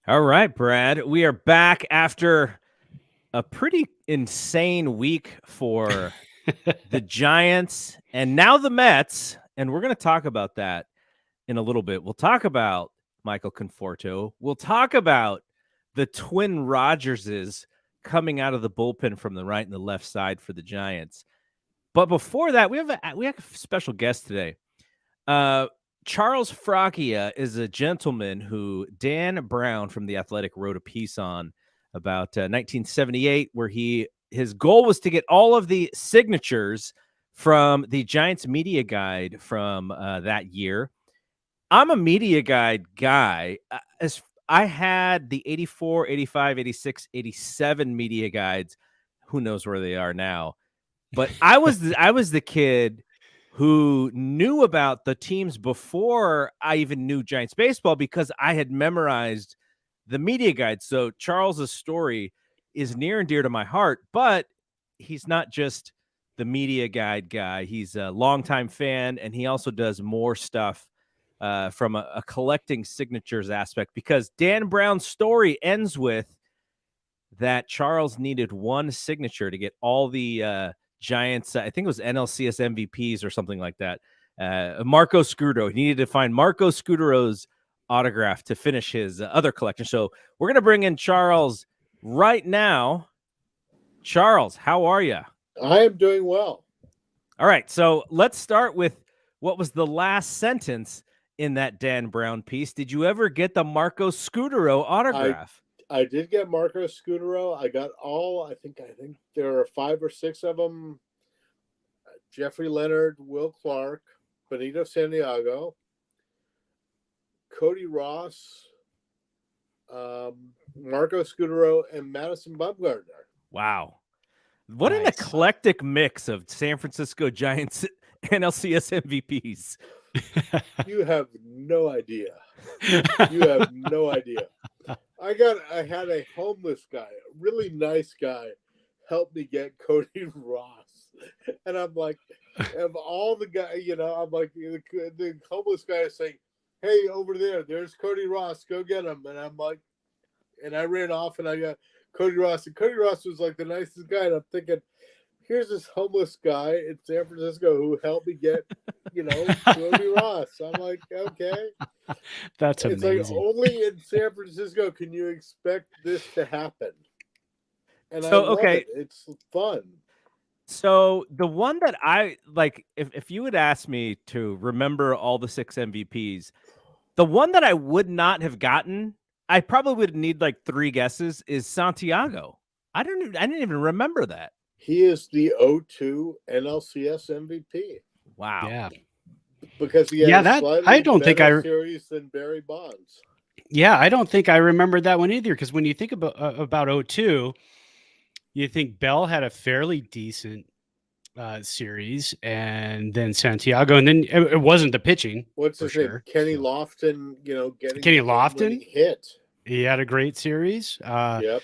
All right, Brad. We are back after a pretty insane week for the Giants and now the Mets. And we're going to talk about that in a little bit. We'll talk about Michael Conforto. We'll talk about the twin Rogerses coming out of the bullpen from the right and the left side for the Giants. But before that, we have a special guest today. Charles Fracchia is a gentleman who Dan Brown from The Athletic wrote a piece on about 1978, where his goal was to get all of the signatures from the Giants media guide from that year. I'm a media guide guy. As I had the 84, 85, 86, 87 media guides. Who knows where they are now? But I was the kid who knew about the teams before I even knew Giants baseball because I had memorized the media guide. So Charles's story is near and dear to my heart, but he's not just the media guide guy. He's a longtime fan, and he also does more stuff from a collecting signatures aspect, because Dan Brown's story ends with that Charles needed one signature to get all the Giants, I think it was NLCS MVPs or something like that. Marco Scudero. He needed to find Marco Scudero's autograph to finish his other collection. So we're going to bring in Charles right now. Charles, how are you? I am doing well. All right. So let's start with what was the last sentence in that Dan Brown piece. Did you ever get the Marco Scudero autograph? I did get Marco Scudero. I got all. I think there are 5 or 6 of them. Jeffrey Leonard, Will Clark, Benito Santiago, Cody Ross, Marco Scudero, and Madison Bumgarner. Wow. What an eclectic mix of San Francisco Giants NLCS MVPs. You have no idea. You have no idea. I had a homeless guy, a really nice guy, help me get Cody Ross. And I'm like, of all the guys, I'm like, the homeless guy is saying, hey, over there's Cody Ross, go get him. And I'm like, and I ran off and I got Cody Ross. And Cody Ross was like the nicest guy. And I'm thinking, here's this homeless guy in San Francisco who helped me get, Cody Ross. I'm like, okay. That's amazing. It's like only in San Francisco can you expect this to happen. And so, I love it. It's fun. So the one that I like, if you would ask me to remember all the 6 MVPs, the one that I would not have gotten, I probably would need like 3 guesses, is Santiago. I didn't even remember that. He is the 0-2 NLCS MVP. Wow. Yeah. Because he had a slightly I don't think series than Barry Bonds. Yeah, I don't think I remembered that one either. Because when you think about 0-2, you think Bell had a fairly decent series, and then Santiago, and then it wasn't the pitching. What's his name? Kenny Lofton. Getting Kenny Lofton hit. He had a great series. Yep.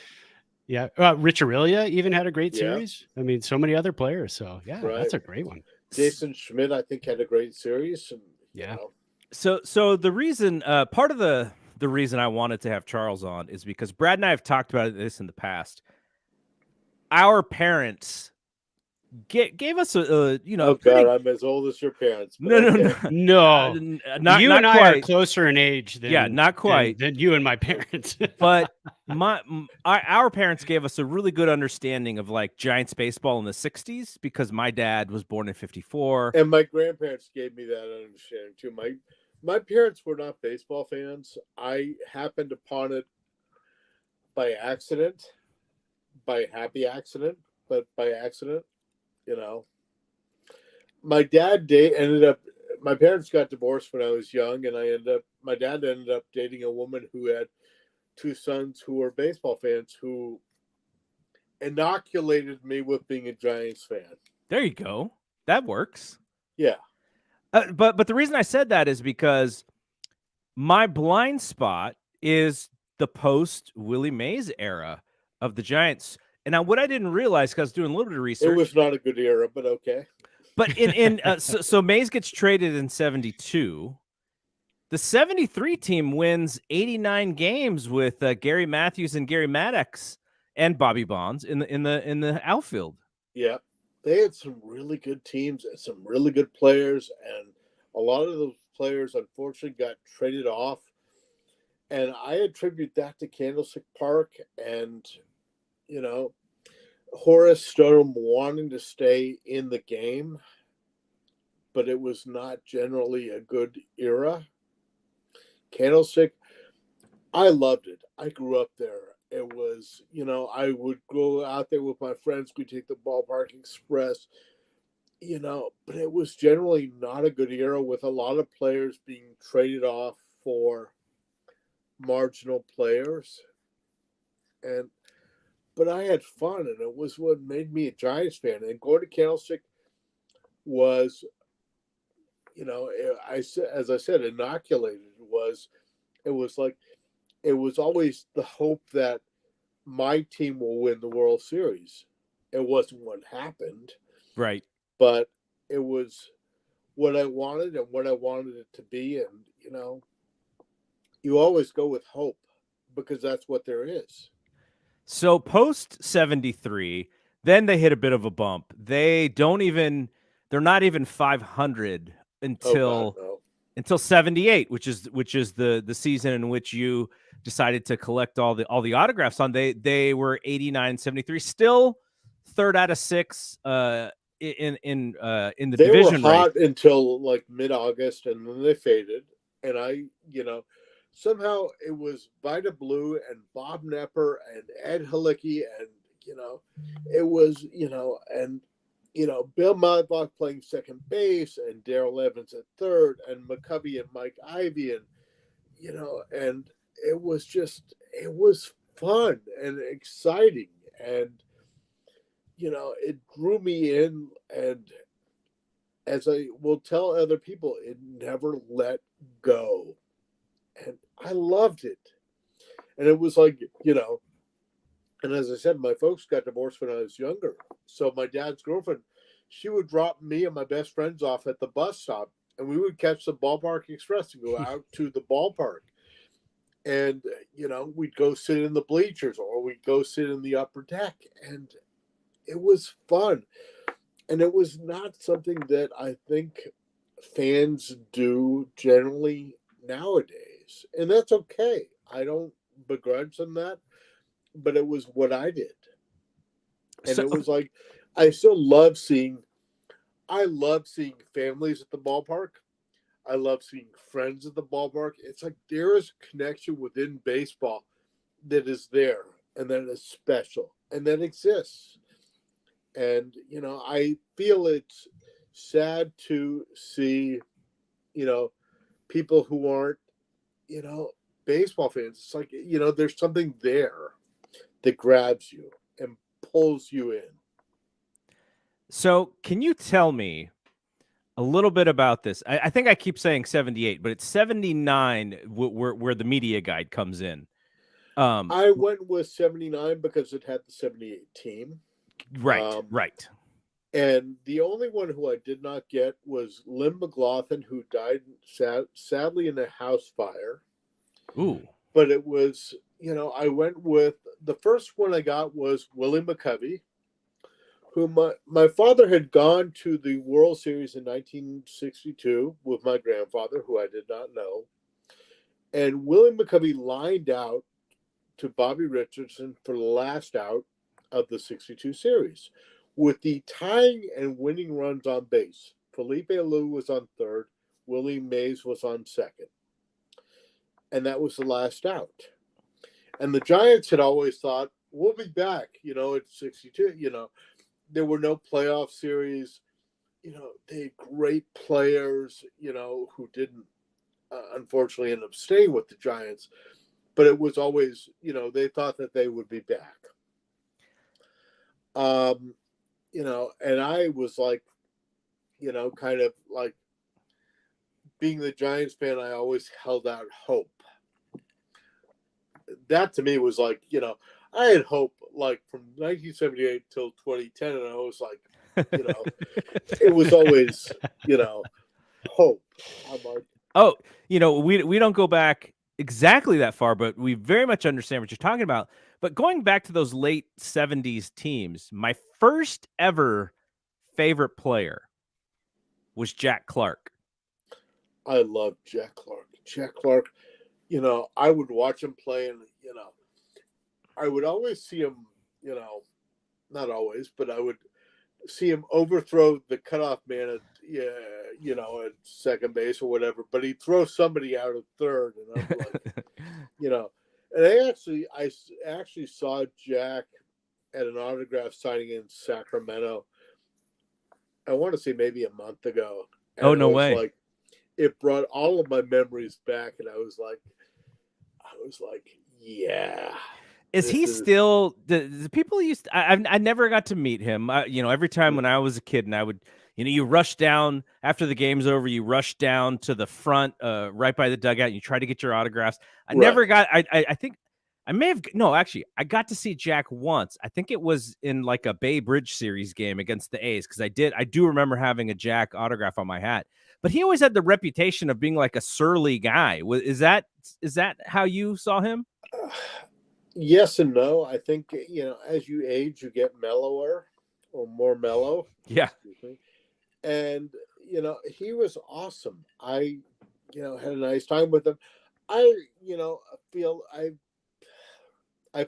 Yeah, Rich Aurelia even had a great series. I mean, so many other players. So yeah, that's a great one. Jason Schmidt, I think, had a great series. And, yeah. So the reason, part of the reason I wanted to have Charles on is because Brad and I have talked about this in the past. Our parents gave us a Oh God, I'm as old as your parents. No. Not you not and I quite. are closer in age than not quite than you and my parents. But our parents gave us a really good understanding of like Giants baseball in the 60s, because my dad was born in 54, and my grandparents gave me that understanding too. My parents were not baseball fans. I happened upon it by accident, by happy accident, but by accident. My dad my parents got divorced when I was young, and my dad ended up dating a woman who had 2 sons who were baseball fans, who inoculated me with being a Giants fan. There you go. That works. Yeah. But the reason I said that is because my blind spot is the post Willie Mays era of the Giants. And what I didn't realize, because I was doing a little bit of research, it was not a good era, but okay. But so Mays gets traded in 72, The 73 team wins 89 games with Gary Matthews and Gary Maddox and Bobby Bonds in the outfield. Yeah, they had some really good teams and some really good players, and a lot of those players unfortunately got traded off. And I attribute that to Candlestick Park and, you know, Horace Stodham wanting to stay in the game, but it was not generally a good era. Candlestick, I loved it. I grew up there. It was, I would go out there with my friends. We'd take the Ballpark Express, but it was generally not a good era with a lot of players being traded off for marginal players. But I had fun, and it was what made me a Giants fan. And going to Candlestick was, as I said, inoculated. It was always the hope that my team will win the World Series. It wasn't what happened, right? But it was what I wanted and what I wanted it to be. And you always go with hope because that's what there is. So post 73, then they hit a bit of a bump. They're not even 500 until 78, which is the season in which you decided to collect all the autographs on. They were 89, 73, still third out of six in the division. They were hot until like mid-August, and then they faded. And somehow it was Vida Blue and Bob Nepper and Ed Halicki, and it was Bill Madlock playing second base and Darrell Evans at third and McCovey and Mike Ivy, and and it was fun and exciting, and it drew me in, and as I will tell other people, it never let go. And I loved it. And it was like, and as I said, my folks got divorced when I was younger. So my dad's girlfriend, she would drop me and my best friends off at the bus stop, and we would catch the Ballpark Express and go out to the ballpark. And, we'd go sit in the bleachers or we'd go sit in the upper deck. And it was fun. And it was not something that I think fans do generally nowadays. And that's okay. I don't begrudge them that. But it was what I did. And it was like, I love seeing families at the ballpark. I love seeing friends at the ballpark. It's like there is a connection within baseball that is there and that is special and that exists. And, I feel it's sad to see, people who aren't, baseball fans. It's like, there's something there that grabs you and pulls you in. So can you tell me a little bit about this? I think I keep saying 78, but it's 79 where the media guide comes in. I went with 79 because it had the 78 team. Right. And the only one who I did not get was Lynn McLaughlin, who died sadly in a house fire. Ooh. But it was, I went with, the first one I got was Willie McCovey, who my father had gone to the World Series in 1962 with my grandfather, who I did not know. And Willie McCovey lined out to Bobby Richardson for the last out of the 62 series with the tying and winning runs on base. Felipe Alou was on third. Willie Mays was on second. And that was the last out. And the Giants had always thought, we'll be back, at 62. There were no playoff series. They had great players, who didn't, unfortunately, end up staying with the Giants. But it was always, they thought that they would be back. And I was like, kind of like being the Giants fan, I always held out hope. That to me was like, I had hope like from 1978 till 2010. And I was like, it was always, hope. I'm like, Oh, we don't go back exactly that far, but we very much understand what you're talking about. But going back to those late 70s teams, my first ever favorite player was Jack Clark. I love Jack Clark. Jack Clark, I would watch him play, and I would always see him, not always, but I would see him overthrow the cutoff man at at second base or whatever, but he'd throw somebody out at third, and I'm like, and I actually saw Jack at an autograph signing in Sacramento. I want to say maybe a month ago. And Oh, no way. Like, it brought all of my memories back, and I was like, yeah. Is he still the people used? I never got to meet him. Every time when I was a kid, and I would, you rush down after the game's over. You rush down to the front, right by the dugout. And you try to get your autographs. I never got. I think I may have. No, actually, I got to see Jack once. I think it was in like a Bay Bridge series game against the A's because I do remember having a Jack autograph on my hat. But he always had the reputation of being like a surly guy. Is that how you saw him? Yes and no. I think, as you age, you get mellower or more mellow. Yeah. And, he was awesome. I, had a nice time with him. I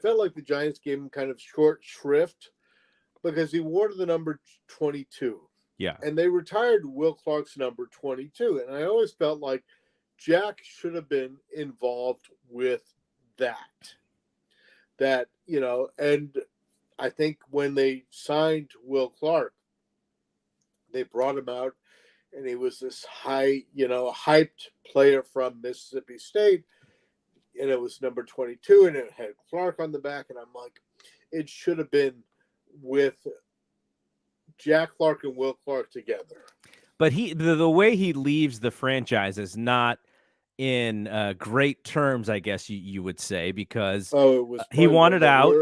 felt like the Giants gave him kind of short shrift because he wore the number 22. Yeah. And they retired Will Clark's number 22. And I always felt like Jack should have been involved with that, and I think when they signed Will Clark, they brought him out, and he was this hyped player from Mississippi State, and it was number 22, and it had Clark on the back, and I'm like, it should have been with Jack Clark and Will Clark together. But the way he leaves the franchise is not in great terms, I guess you would say, because he wanted out.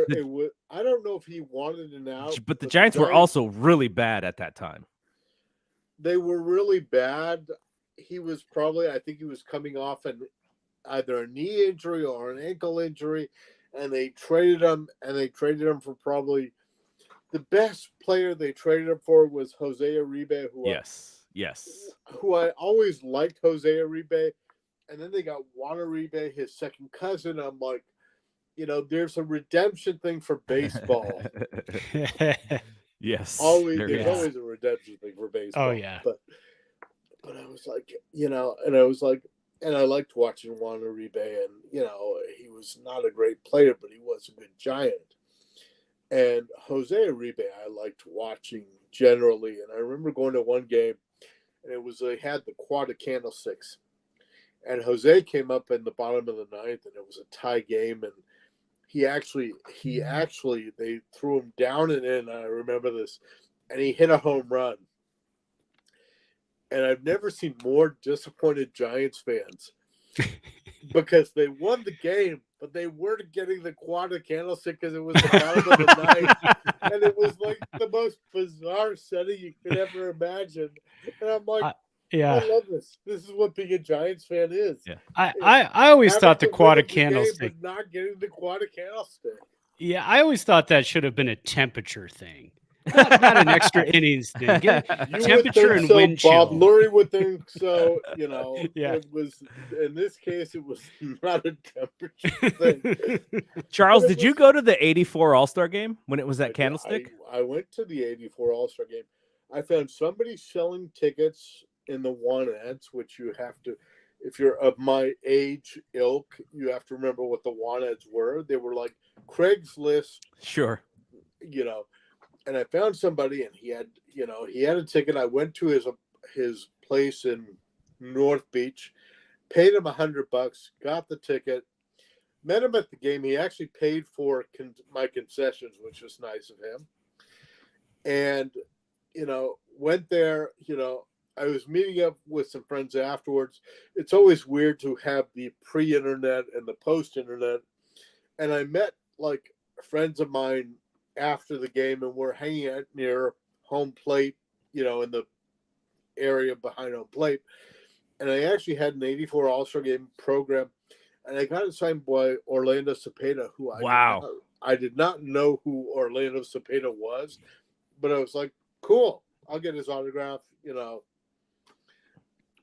I don't know if he wanted an out, but the Giants were also really bad at that time. They were really bad. He was I think he was coming off either a knee injury or an ankle injury, and they traded him, for probably the best player they traded him for was Jose Uribe, who I always liked Jose Uribe. And then they got Juan Uribe, his second cousin. I'm like, there's a redemption thing for baseball. Yes. There's always a redemption thing for baseball. Oh, yeah. But I was like, and I liked watching Juan Uribe, and, he was not a great player, but he was a good Giant. And Jose Uribe, I liked watching generally. And I remember going to one game, and they had the quad of candlesticks. And Jose came up in the bottom of the ninth, and it was a tie game. And they threw him down and in. I remember this, and he hit a home run. And I've never seen more disappointed Giants fans because they won the game, but they weren't getting the quad of candlestick because it was the bottom of the ninth, and it was like the most bizarre setting you could ever imagine. And I'm like. Yeah, I love this. This is what being a Giants fan is. Yeah. I always thought the quad of candlestick, but not getting the quad of candlestick. Yeah, I always thought that should have been a temperature thing, not an extra innings thing. Temperature and wind chill. Bob Lurie would think so. Yeah. It was in this case. It was not a temperature thing. Charles, did you go to the #84 All-Star game when it was at Candlestick? I went to the '84 All-Star game. I found somebody selling tickets in the one-eds, which you have to, if you're of my age ilk, you have to remember what the one-eds were. They were like Craigslist. Sure. And I found somebody, and he had a ticket. I went to his place in North Beach, paid him $100, got the ticket, met him at the game. He actually paid for my concessions, which was nice of him. And, went there, I was meeting up with some friends afterwards. It's always weird to have the pre-internet and the post-internet. And I met like friends of mine after the game, and we're hanging out near home plate, in the area behind home plate. and I actually had an '84 All-Star Game program, and I got it signed by Orlando Cepeda, who Wow. I did not know who Orlando Cepeda was, but I was like, cool, I'll get his autograph.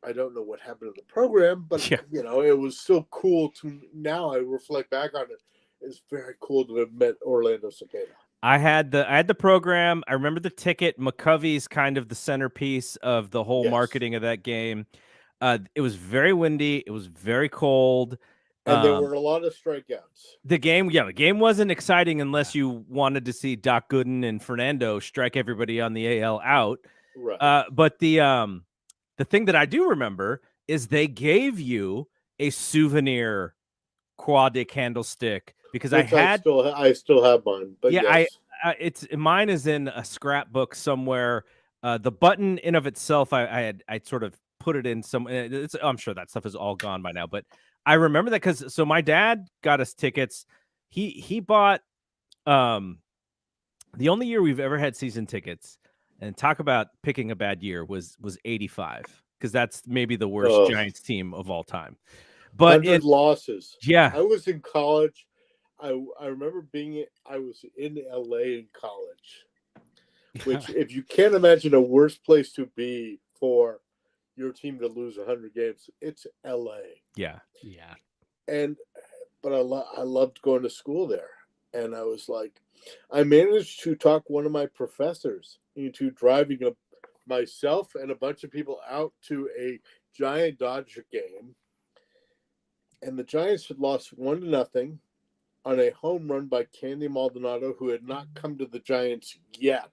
I don't know what happened to the program, but Yeah. it was still cool to. Now I reflect back on it. It's very cool to have met Orlando Cepeda. I had the program. I remember the ticket. McCovey's kind of the centerpiece of the whole marketing of that game. It was very windy. It was very cold. And there were a lot of strikeouts. The game wasn't exciting unless you wanted to see Doc Gooden and Fernando strike everybody on the AL out. Right. But the thing that I do remember is they gave you a souvenir quad candlestick because I still have mine. But yeah, yes. it's mine is in a scrapbook somewhere. The button in of itself, I sort of put it in some. I'm sure that stuff is all gone by now, but I remember that because my dad got us tickets. He bought the only year we've ever had season tickets, and talk about picking a bad year was '85 because that's maybe the worst Giants team of all time. But 100 losses. Yeah, I was in college. I remember I was in LA in college, which if you can't imagine a worse place to be for your team to lose 100 games, it's LA. Yeah. But I loved going to school there, and I was like, I managed to talk one of my professors into driving myself and a bunch of people out to a Giant Dodger game, and the Giants had lost 1-0 on a home run by Candy Maldonado, who had not come to the Giants yet.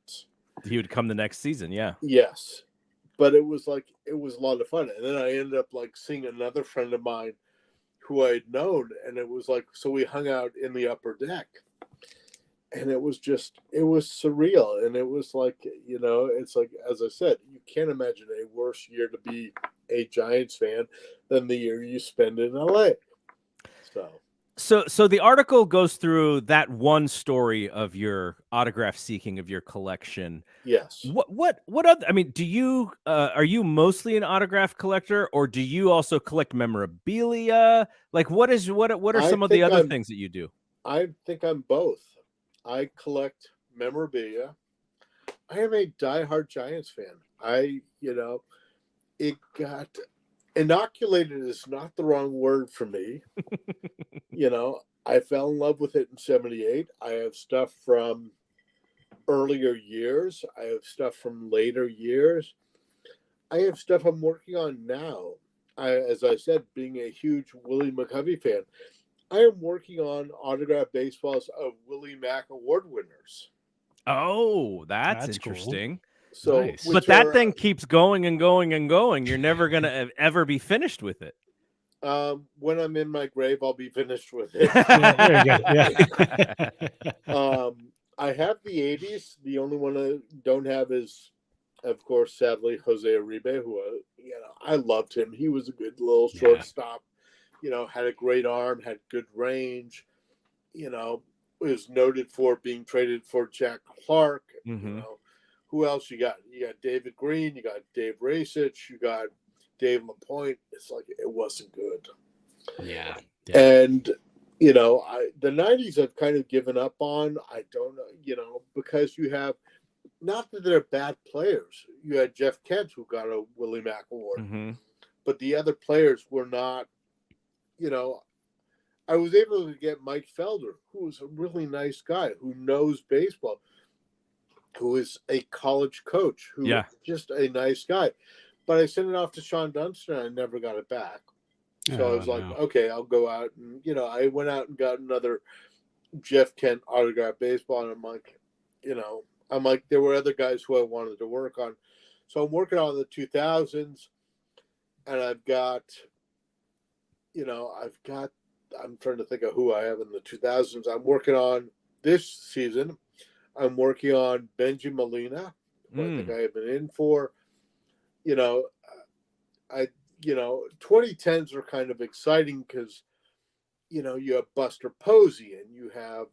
He would come the next season, yeah. Yes. But it was a lot of fun. And then I ended up seeing another friend of mine who I had known, and it was so we hung out in the upper deck. And it was surreal. And it was it's as I said, you can't imagine a worse year to be a Giants fan than the year you spend in LA. So the article goes through that one story of your autograph seeking of your collection. Yes. What other? I mean, do you are you mostly an autograph collector, or do you also collect memorabilia? What are some of the other things that you do? I think I'm both. I collect memorabilia. I am a diehard Giants fan. It got inoculated is not the wrong word for me. I fell in love with it in '78. I have stuff from earlier years. I have stuff from later years. I have stuff I'm working on now. As I said, being a huge Willie McCovey fan, I am working on autographed baseballs of Willie Mack Award winners. Oh, that's interesting. Cool. So, nice. But that thing keeps going and going and going. You're never gonna ever be finished with it. When I'm in my grave, I'll be finished with it. There you go. I have the '80s. The only one I don't have is, of course, sadly, Jose Uribe, who I loved him. He was a good little shortstop. Had a great arm, had good range. Was noted for being traded for Jack Clark. Mm-hmm. Who else you got? You got David Green. You got Dave Racich. You got Dave LaPointe. It's it wasn't good. Yeah. And the '90s I've kind of given up on. I don't know, because you have, not that they're bad players. You had Jeff Kent, who got a Willie Mack Award, mm-hmm. but the other players were not. I was able to get Mike Felder, who was a really nice guy who knows baseball, who is a college coach, who is just a nice guy. But I sent it off to Sean Dunston, and I never got it back. So I was okay, I'll go out. And, I went out and got another Jeff Kent autographed baseball. And I'm like, there were other guys who I wanted to work on. So I'm working on the 2000s. And I've got, I'm trying to think of who I have in the 2000s. I'm working on this season. I'm working on Benji Molina, who I think I have been in for. 2010s are kind of exciting because, you have Buster Posey and you have,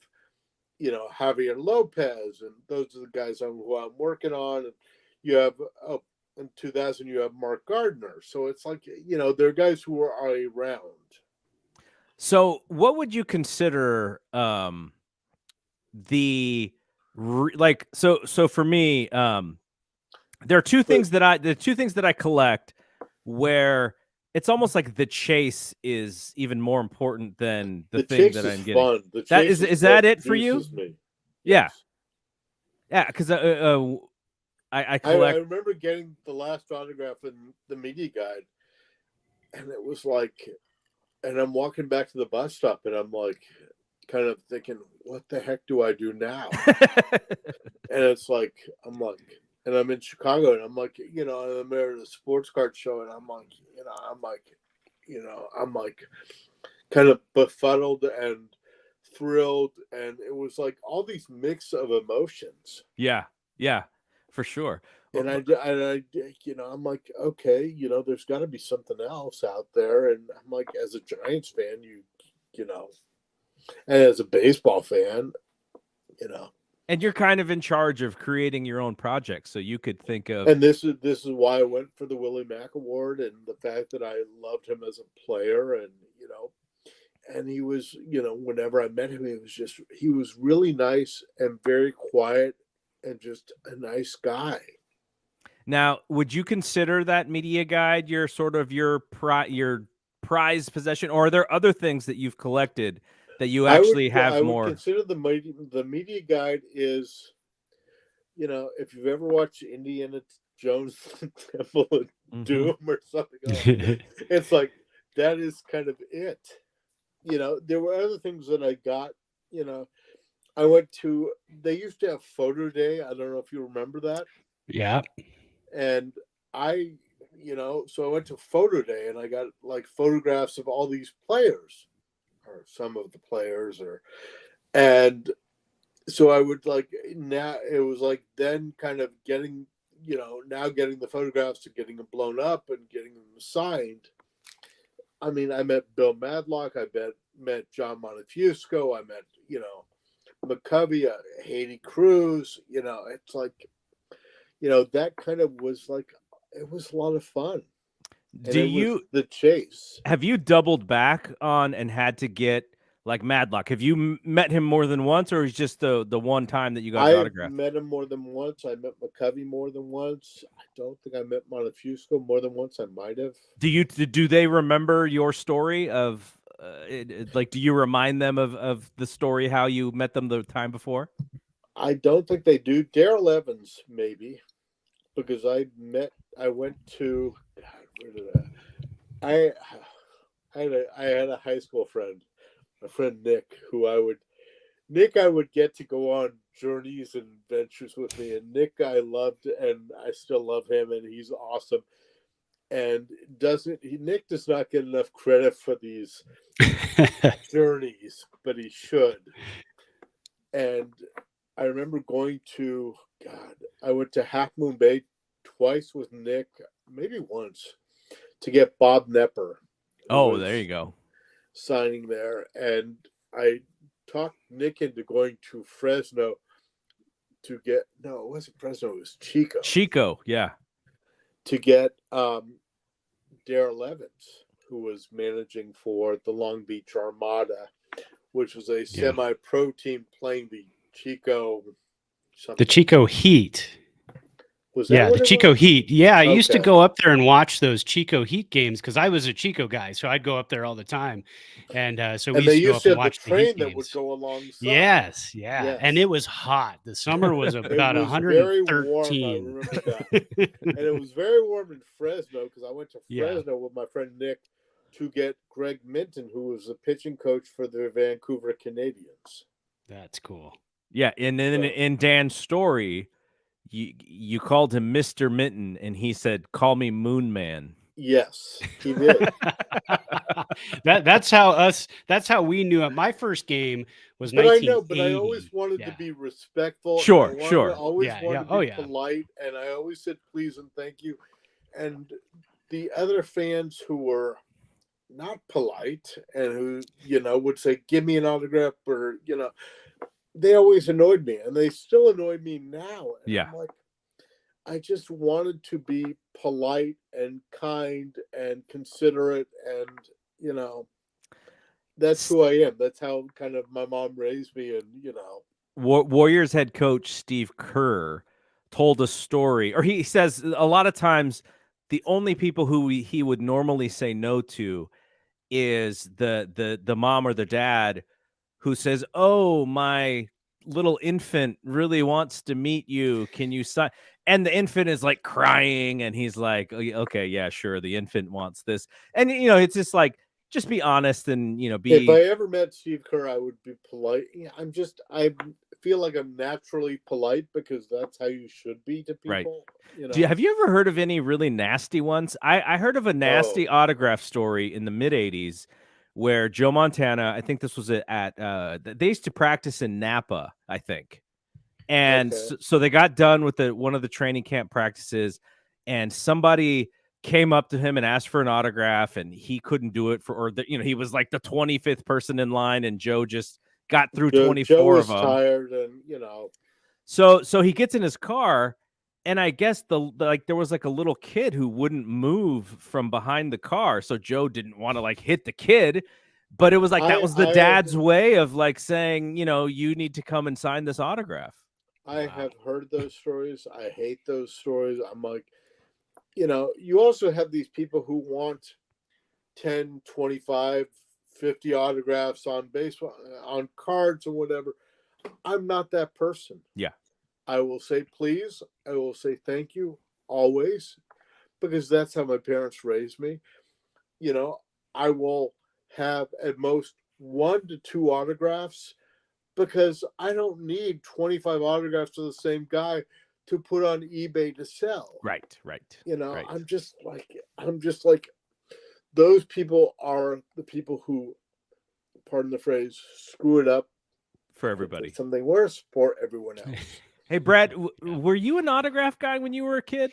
Javier Lopez, and those are the guys who I'm working on. And you have in 2000 you have Mark Gardner. So it's like, there are guys who are around. So, what would you consider the like? So for me, there are two things that I collect where it's almost like the chase is even more important than the thing that I'm getting. Fun. The That chase is that it for you? me. Yeah, Yes. yeah. Because I I collect. remember getting the last autograph in the media guide, and it was like, and I'm walking back to the bus stop, and I'm like, kind of thinking, what the heck do I do now? And it's like, and I'm in Chicago, and I'm like, I'm there at a sports card show, and I'm like, kind of befuddled and thrilled, and it was like all these mix of emotions. Yeah, for sure. And I'm like, okay, there's got to be something else out there. And I'm like, as a Giants fan, and as a baseball fan, And you're kind of in charge of creating your own project, so you could think of. And this is why I went for the Willie Mack Award, and the fact that I loved him as a player, and and he was, whenever I met him, he was really nice and very quiet and just a nice guy. Now, would you consider that media guide your sort of your prized possession, or are there other things that you've collected that you actually have more? I would consider the media guide is, if you've ever watched Indiana Jones Temple of Doom or something like that, it's like that is kind of it. There were other things that I got. I went to. They used to have photo day. I don't know if you remember that. Yeah. And so I went to photo day, and I got like photographs of all these players, or some of the players, and so I would like, now it was like then kind of getting, now getting the photographs and getting them blown up and getting them signed. I mean, I met Bill Madlock, I met John Montefusco, I met, McCovey, Haiti Cruz, it's like, that kind of was like, it was a lot of fun. The chase? Have you doubled back on and had to get like Madlock? Have you met him more than once, or is just the one time that you got his autograph? I met him more than once. I met McCovey more than once. I don't think I met Montefusco more than once. I might have. Do they remember your story of do you remind them of the story how you met them the time before? I don't think they do. Darrell Evans, maybe, because I went to, God, where did I had a high school friend, my friend Nick, I would get to go on journeys and adventures with me. And Nick, I loved, and I still love him, and he's awesome. And Nick does not get enough credit for these journeys, but he should. And I remember going to, I went to Half Moon Bay twice with Nick, maybe once, to get Bob Nepper. Oh, there you go. Signing there. And I talked Nick into going to Fresno to get, no, it wasn't Fresno, it was Chico. Chico, yeah. To get Darrell Evans, who was managing for the Long Beach Armada, which was a semi-pro team playing the Chico. The Chico Heat. Was that the Chico Heat. Yeah, I used to go up there and watch those Chico Heat games because I was a Chico guy, so I'd go up there all the time. And so we used to go up and watch the Heat games. Would go alongside. Yes, and it was hot. The summer was about 113. Very warm, I remember that. And it was very warm in Fresno because I went to Fresno with my friend Nick to get Greg Minton, who was the pitching coach for the Vancouver Canadians. That's cool. Yeah, and then in Dan's story, you called him Mr. Minton, and he said, "Call me Moon Man." Yes, he did. That's how we knew it. My first game was 1980. But I always wanted to be respectful. Sure. I always wanted to be polite, and I always said please and thank you. And the other fans who were not polite and who, would say, "Give me an autograph," or, they always annoyed me, and they still annoy me now. And I'm like, I just wanted to be polite and kind and considerate, and you know, that's who I am. That's how kind of my mom raised me, and you know. Warriors head coach Steve Kerr told a story, or he says a lot of times the only people who he would normally say no to is the mom or the dad who says, "Oh, my little infant really wants to meet you. Can you sign?" And the infant is like crying, and he's like, "Oh, okay, yeah, sure. The infant wants this." And it's just like, just be honest and If I be ever met Steve Kerr, I would be polite. Yeah, I feel like I'm naturally polite because that's how you should be to right. people. You know. Have you ever heard of any really nasty ones? I heard of a nasty Oh, autograph story in the mid '80s where Joe Montana, I think this was they used to practice in Napa, I think. And okay. so they got done with one of the training camp practices, and somebody came up to him and asked for an autograph, and he couldn't do it he was like the 25th person in line, and Joe just got through Joe 24 of was them. tired, and you know. So he gets in his car, and I guess there was like a little kid who wouldn't move from behind the car, so Joe didn't want to like hit the kid, but it was like that was the I dad's way of like saying, you need to come and sign this autograph. I Wow. have heard those stories. I hate those stories. I'm like, you also have these people who want 10, 25, 50 autographs on baseball, on cards or whatever. I'm not that person. Yeah. I will say please. I will say thank you always, because that's how my parents raised me. I will have at most 1 to 2 autographs, because I don't need 25 autographs of the same guy to put on eBay to sell. Right. Right. I'm just like those people are the people who, pardon the phrase, screw it up For everybody. something worse for everyone else. Hey, Brad, were you an autograph guy when you were a kid?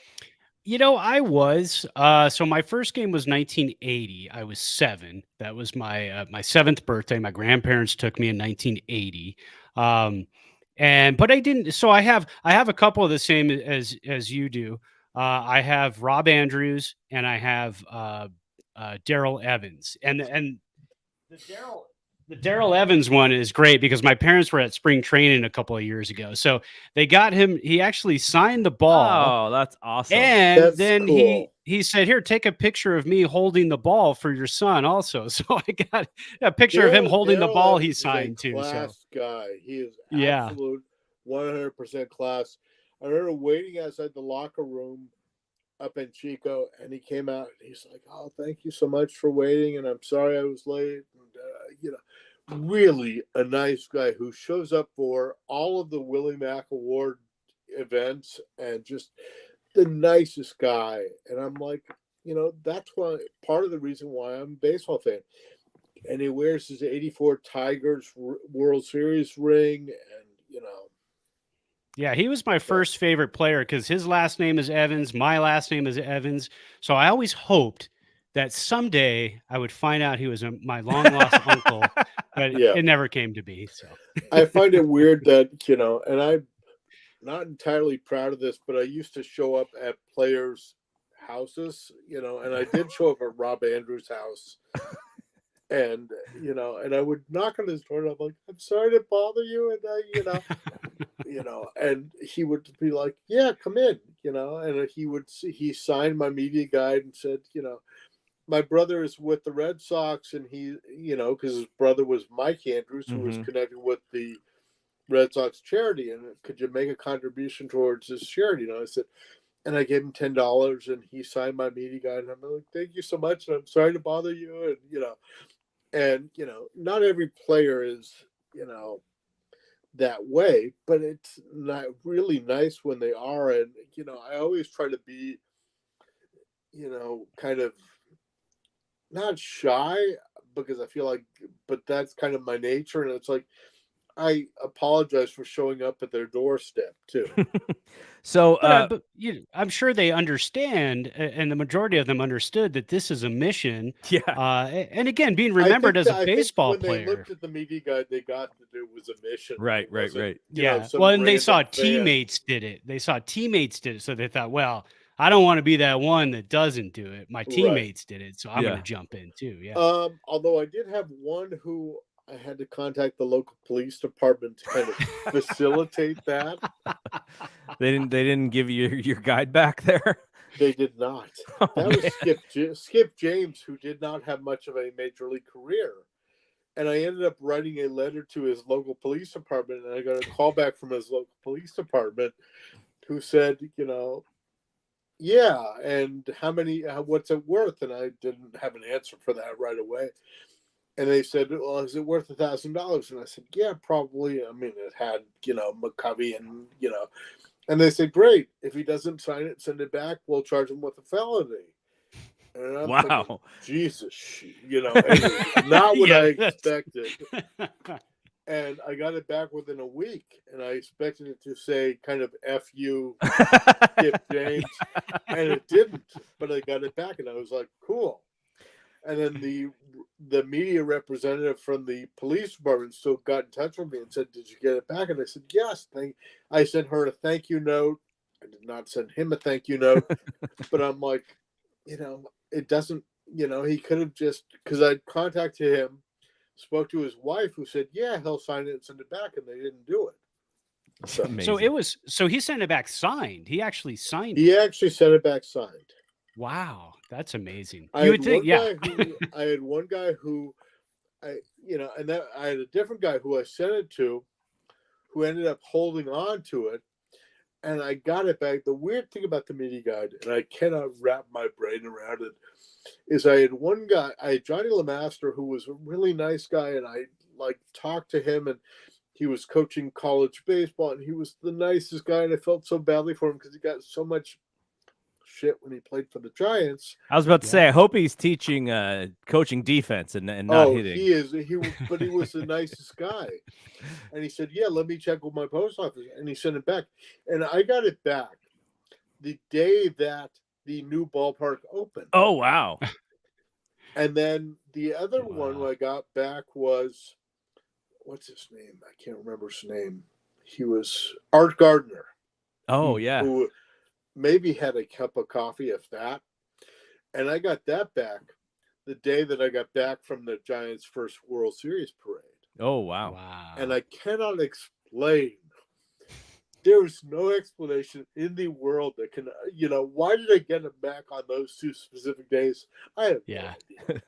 I was. So my first game was 1980. I was 7. That was my 7th birthday. My grandparents took me in 1980. But I didn't. So I have a couple of the same as you do. I have Rob Andrews and I have Daryl Evans. And the Daryl Evans one is great because my parents were at spring training a couple of years ago. So they got him. He actually signed the ball. Oh, that's awesome. And That's then cool. he said, "Here, take a picture of me holding the ball for your son also." So I got a picture of him holding the ball he signed too. So Class guy. He is yeah. absolute 100% class. I remember waiting outside the locker room up in Chico, and he came out and he's like, "Oh, thank you so much for waiting, and I'm sorry I was late." And, really a nice guy who shows up for all of the Willie Mack Award events, and just the nicest guy. And I'm like, that's why part of the reason why I'm a baseball fan. And he wears his '84 Tigers World Series ring, and Yeah, he was my first favorite player because his last name is Evans. My last name is Evans. So I always hoped that someday I would find out he was my long lost uncle, but yeah. it never came to be. So I find it weird that, and I'm not entirely proud of this, but I used to show up at players' houses, and I did show up at Rob Andrews' house. And, and I would knock on his door, and I'm like, "I'm sorry to bother you." And and he would be like, "Yeah, come in," and he signed my media guide and said, "My brother is with the Red Sox," and he, because his brother was Mike Andrews, who was connected with the Red Sox charity, and could you make a contribution towards this charity? I said, and I gave him $10, and he signed my media guide, and I'm like, "Thank you so much, and I'm sorry to bother you," and not every player is, that way, but it's not really nice when they are. And I always try to be, kind of not shy, because I feel like, but that's kind of my nature. And it's like, I apologize for showing up at their doorstep too. So, But I'm sure they understand, and the majority of them understood that this is a mission. yeah, And again, being remembered as a I think baseball when they player. looked at the media guide, they got that it was a mission. right, It right, wasn't, right. Yeah. some Well, and they saw random teammates fans. did it. They saw teammates did it. So they thought, well, I don't want to be that one that doesn't do it. My Right. teammates did it. So I'm going Yeah. to jump in too. Yeah. Although I did have one who I had to contact the local police department to kind of facilitate that. They didn't give you your guide back there. They did not. Oh, That man. was Skip James, who did not have much of a major league career. And I ended up writing a letter to his local police department, and I got a call back from his local police department who said, yeah, and what's it worth? And I didn't have an answer for that right away. And they said, well, is it worth $1,000? And I said, yeah, probably. I mean, it had, McCovey and, and they said, great. If he doesn't sign it, send it back. We'll charge him with a felony. And I'm thinking, Wow. Jesus, anyway, not what I Yeah, expected. And I got it back within a week, and I expected it to say kind of F you, Skip James, and it didn't. But I got it back, and I was like, cool. And then the media representative from the police department still got in touch with me and said, did you get it back? And I said, yes. I sent her a thank you note. I did not send him a thank you note. But I'm like, it doesn't, he could have just, because I contacted him, spoke to his wife who said, yeah, he'll sign it and send it back. And they didn't do it. So he sent it back signed. He actually signed it. He actually sent it back signed. Wow, that's amazing. I You had would think, I had one guy who, I had a different guy who I sent it to, who ended up holding on to it, and I got it back. The weird thing about the media guide, and I cannot wrap my brain around it, is I had one guy, Johnny Lemaster, who was a really nice guy, and I talked to him, and he was coaching college baseball, and he was the nicest guy, and I felt so badly for him because he got so much shit when he played for the Giants. I was about to say, I hope he's teaching coaching defense and not hitting. He is. But he was the nicest guy. And he said, yeah, let me check with my post office. And he sent it back. And I got it back the day that the new ballpark opened. Oh, wow. And then the other one I got back was, what's his name? I can't remember his name. He was Art Gardner. Oh, yeah. Who maybe had a cup of coffee, if that. And I got that back the day that I got back from the Giants' first World Series parade. Oh, wow. And I cannot explain. There's no explanation in the world that can, why did I get it back on those two specific days? I have no idea.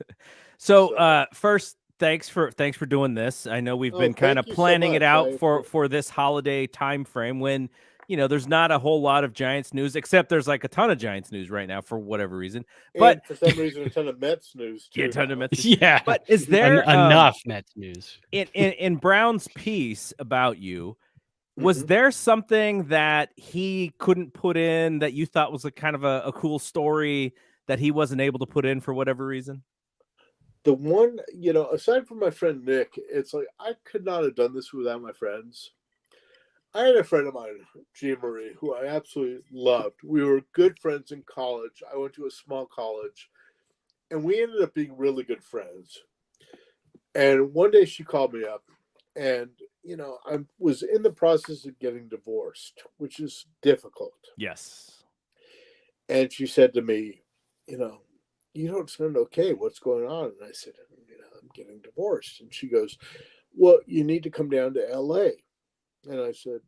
So, first, thanks for doing this. I know we've been kind of planning it out for this holiday time frame when, there's not a whole lot of Giants news, except there's like a ton of Giants news right now for whatever reason. But and for some reason, a ton of Mets news too. Yeah, a ton of Mets. Yeah. But is there enough Mets news? In Brown's piece about you, was there something that he couldn't put in that you thought was a kind of a cool story that he wasn't able to put in for whatever reason? The one, aside from my friend Nick, it's like I could not have done this without my friends. I had a friend of mine, Jean Marie, who I absolutely loved. We were good friends in college. I went to a small college, and we ended up being really good friends. And one day she called me up, and, I was in the process of getting divorced, which is difficult. Yes. And she said to me, you don't sound okay. What's going on? And I said, I'm getting divorced. And she goes, well, you need to come down to LA. And I said,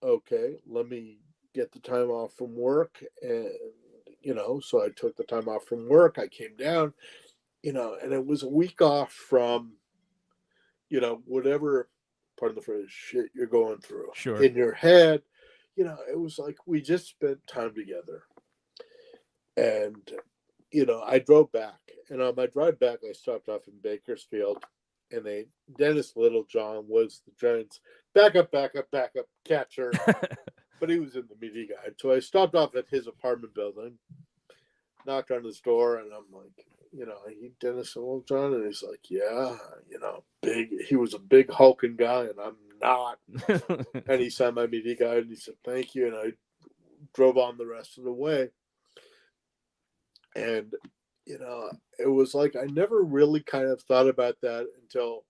okay, let me get the time off from work. And, so I took the time off from work. I came down, and it was a week off from, whatever part of the phrase shit you're going through in your head. It was like we just spent time together. And, I drove back. And on my drive back, I stopped off in Bakersfield. And Dennis Littlejohn was the Giants' backup catcher, but he was in the media guide. So I stopped off at his apartment building, knocked on his door, and I'm like, are you Dennis Littlejohn? And he's like, yeah, big. He was a big hulking guy, and I'm not. And he signed my media guide, and he said, thank you. And I drove on the rest of the way. And, you know, it was like I never really kind of thought about that until,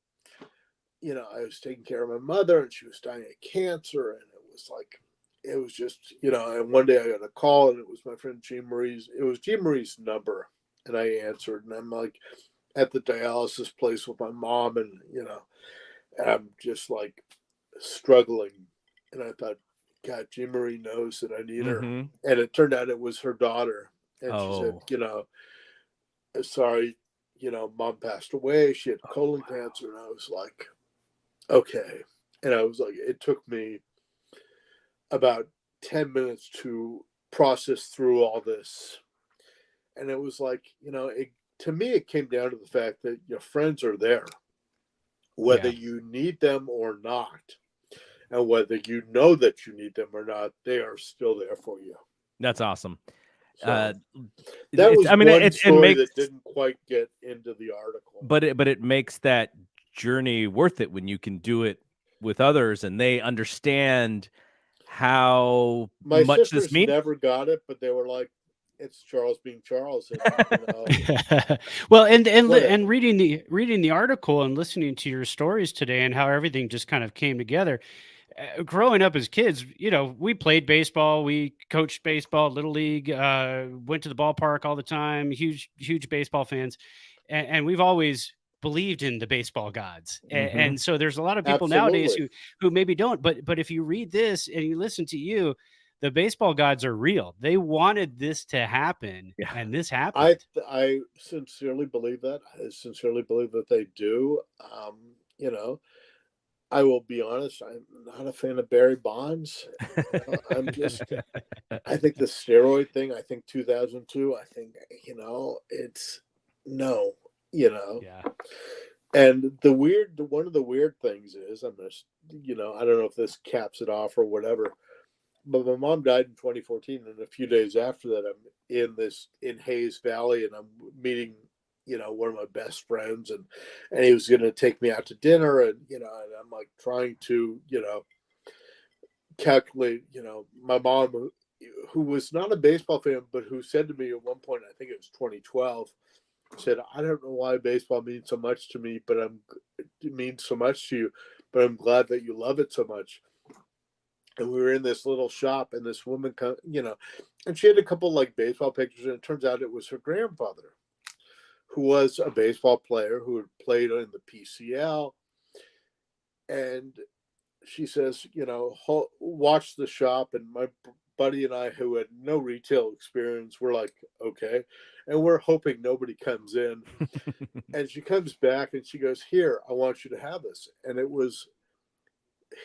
you know, I was taking care of my mother and she was dying of cancer. And it was like, it was just, you know, and one day I got a call and it was my friend Jean Marie's number. And I answered and I'm like at the dialysis place with my mom and, you know, and I'm just like struggling. And I thought, God, Jean Marie knows that I need her. And it turned out it was her daughter. And she said, you know, sorry, you know, mom passed away. She had colon cancer. And I was like, okay. And I was like, it took me about 10 minutes to process through all this. And it was like, you know, to me, it came down to the fact that your friends are there, whether you need them or not. And whether you know that you need them or not, they are still there for you. That's awesome. So, that was one story that didn't quite get into the article. But it makes that journey worth it when you can do it with others and they understand how much sisters this means. Never got it, but they were like, it's Charles being Charles. And, you know, well, and reading the article and listening to your stories today and how everything just kind of came together. Growing up as kids, you know, we played baseball, we coached baseball, little league, went to the ballpark all the time, huge baseball fans. And we've always believed in the baseball gods. And so there's a lot of people nowadays who maybe don't, but if you read this and you listen to you, the baseball gods are real. They wanted this to happen and this happened. I sincerely believe that. I sincerely believe that they do. You know, I will be honest, I'm not a fan of Barry Bonds. I'm just, I think the steroid thing, I think 2002, I think, you know, it's no, you know. Yeah. And one of the weird things is, I'm just, you know, I don't know if this caps it off or whatever, but my mom died in 2014. And a few days after that, I'm in Hayes Valley and I'm meeting, you know, one of my best friends and he was going to take me out to dinner and, you know, and I'm like trying to, you know, calculate, you know, my mom who was not a baseball fan, but who said to me at one point, I think it was 2012, said, I don't know why baseball means so much to me, but it means so much to you, but I'm glad that you love it so much. And we were in this little shop and this woman, you know, and she had a couple like baseball pictures and it turns out it was her grandfather, who was a baseball player who had played in the PCL. And she says, you know, watch the shop. And my buddy and I, who had no retail experience, we're like, okay. And we're hoping nobody comes in. And she comes back and she goes, here, I want you to have this. And it was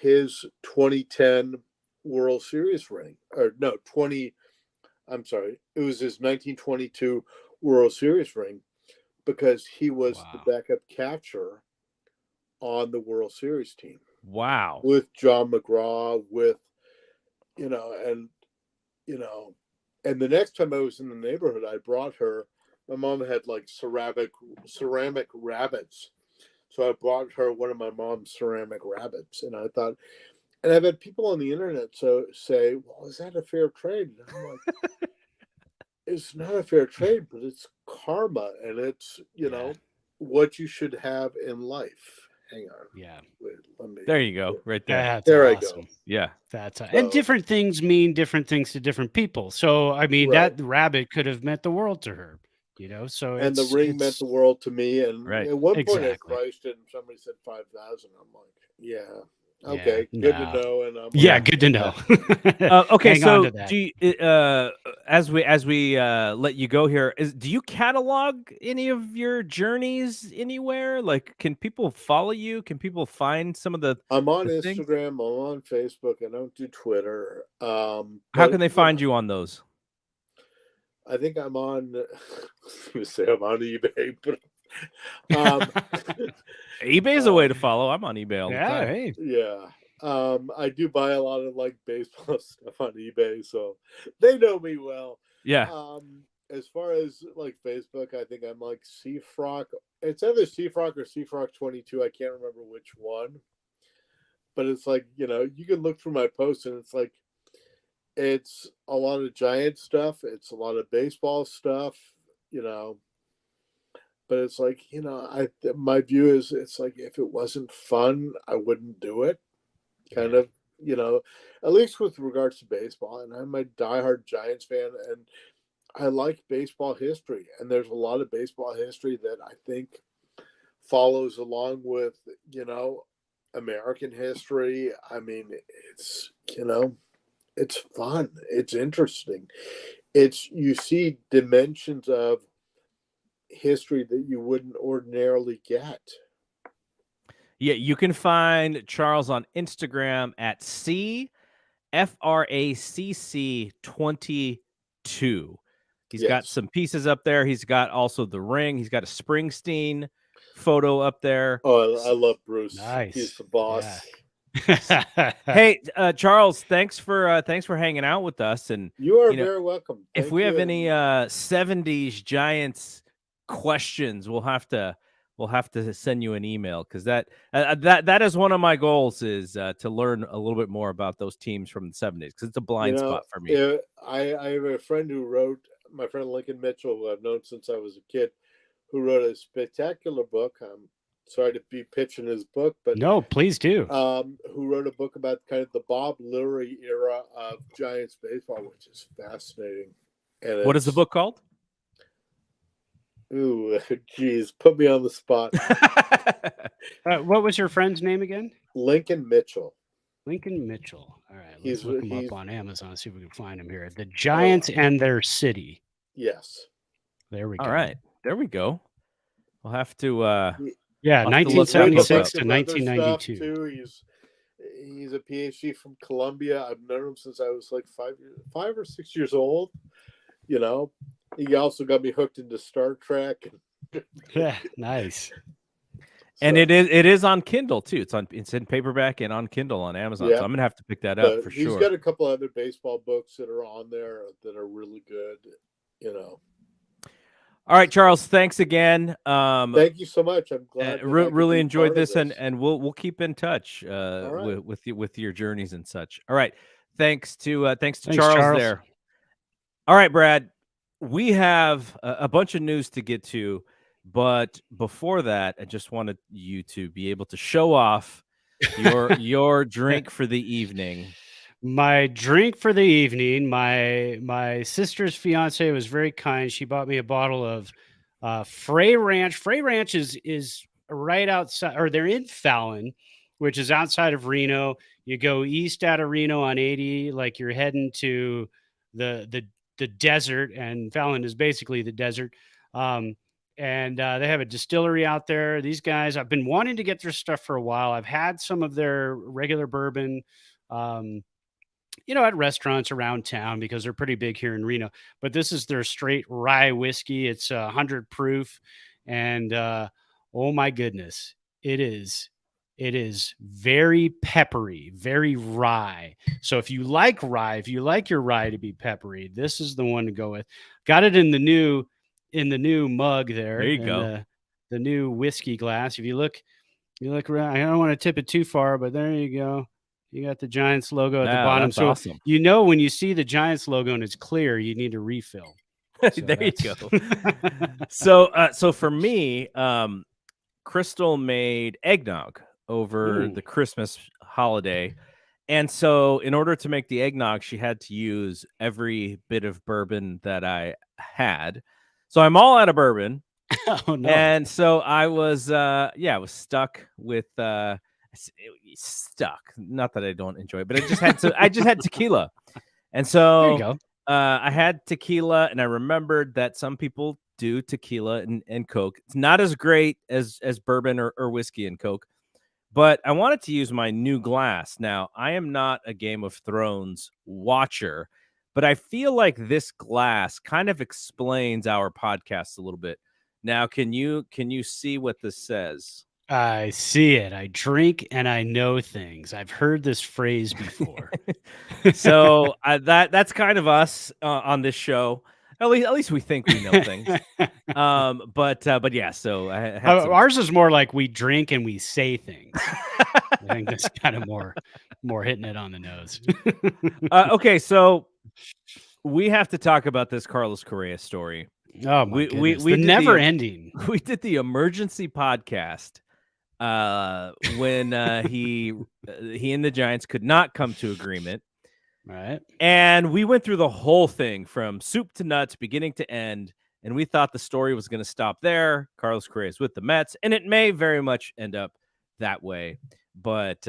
his 2010 World Series ring. Or no, it was his 1922 World Series ring. Because he was the backup catcher on the World Series team. Wow. With John McGraw, and the next time I was in the neighborhood, I brought her, my mom had like ceramic rabbits. So I brought her one of my mom's ceramic rabbits. And I thought, and I've had people on the internet say, well, is that a fair trade? And I'm like, it's not a fair trade, but it's karma, and it's, you know, what you should have in life. Hang on. Yeah. Wait, there you go. Right there. That's there awesome. I go. Yeah. And different things mean different things to different people. So, I mean, that rabbit could have meant the world to her, you know, so and the ring meant the world to me. And at one point I priced it and somebody said 5,000. I'm like, yeah. Okay, good to know. And I'm good to know. Okay, so do you, as we let you go here, do you catalog any of your journeys anywhere? Like, can people follow you? Can people find some of the? I'm on Instagram. I'm on Facebook. I don't do Twitter. How can they find you on those? I think I'm on. I'm on eBay, but. eBay is a way to follow. I'm on eBay all the time. Hey. Yeah. I do buy a lot of like baseball stuff on eBay, so they know me well. Yeah. As far as like Facebook, I think I'm like Seafrock. It's either Seafrock or Seafrock 22. I can't remember which one. But it's like, you know, you can look through my posts and it's like It's a lot of Giant stuff. It's a lot of baseball stuff, you know. But it's like, my view is, it's like, if it wasn't fun, I wouldn't do it. Kind of, at least with regards to baseball. And I'm a diehard Giants fan, and I like baseball history. And there's a lot of baseball history that I think follows along with, American history. I mean, it's fun. It's interesting. You see dimensions of history that you wouldn't ordinarily get. Yeah, you can find Charles on Instagram at CFRACC22. He's got some pieces up there. He's got also the ring. He's got a Springsteen photo up there. Oh, I love Bruce. Nice. He's the boss. Yeah. Hey, Charles, thanks for hanging out with us. And you are very welcome. If we have any 70s Giants questions, we'll have to send you an email, because that is one of my goals, is to learn a little bit more about those teams from the 70s, because it's a blind spot for me. I have a friend who wrote, my friend Lincoln Mitchell, who I've known since I was a kid, who wrote a spectacular book. I'm sorry to be pitching his book, but no, please do. Who wrote a book about kind of the Bob Lurie era of Giants baseball, which is fascinating. And what is the book called? Ooh, geez, put me on the spot. What was your friend's name again? Lincoln Mitchell. Lincoln Mitchell. All right, let's look him up on Amazon, see if we can find him here. The Giants and Their City. Yes. There we go. All right, there we go. We'll have to. 1976 to 1992. Too. He's a PhD from Columbia. I've known him since I was like 5 or 6 years old. He also got me hooked into Star Trek. Yeah, nice. And it is on Kindle too. It's in paperback and on Kindle on Amazon. Yeah. So I'm gonna have to pick that up for sure. He's got a couple other baseball books that are on there that are really good. All right, Charles. Thanks again. Thank you so much. I'm glad. Really enjoyed this, and we'll keep in touch with your journeys and such. All right. Thanks to Charles there. All right, Brad. We have a bunch of news to get to, but before that, I just wanted you to be able to show off your drink for the evening. My drink for the evening, my sister's fiance was very kind. She bought me a bottle of Frey Ranch. Frey Ranch is right outside, or they're in Fallon, which is outside of Reno. You go east out of Reno on 80, like you're heading to the desert, and Fallon is basically the desert. And they have a distillery out there. These guys, I've been wanting to get their stuff for a while. I've had some of their regular bourbon, at restaurants around town, because they're pretty big here in Reno. But this is their straight rye whiskey. It's 100 proof. And oh my goodness, it is very peppery, very rye. So if you like rye, if you like your rye to be peppery, this is the one to go with. Got it in the new mug there. There you go. The new whiskey glass. If you look around, I don't want to tip it too far, but there you go. You got the Giants logo at the bottom. That's so awesome. When you see the Giants logo and it's clear, you need to refill. So there you go. So for me, Crystal made eggnog over the Christmas holiday. And so in order to make the eggnog, she had to use every bit of bourbon that I had. So I'm all out of bourbon. Oh, no. And so I was stuck with not that I don't enjoy it, but I just had tequila. And so there you go. I had tequila, and I remembered that some people do tequila and Coke. It's not as great as bourbon or whiskey and Coke, but I wanted to use my new glass. Now, I am not a Game of Thrones watcher, but I feel like this glass kind of explains our podcast a little bit. Now, can you see what this says? I see it. I drink and I know things. I've heard this phrase before. So that's kind of us on this show. At least we think we know things. But yeah. So I had ours is more like we drink and we say things. I think that's kind of more More hitting it on the nose. Okay, so we have to talk about this Carlos Correa story. Oh my goodness. We The did never ending. We did the emergency podcast when he and the Giants could not come to agreement. Right. And we went through the whole thing from soup to nuts, beginning to end. And we thought the story was going to stop there. Carlos Correa is with the Mets, and it may very much end up that way. But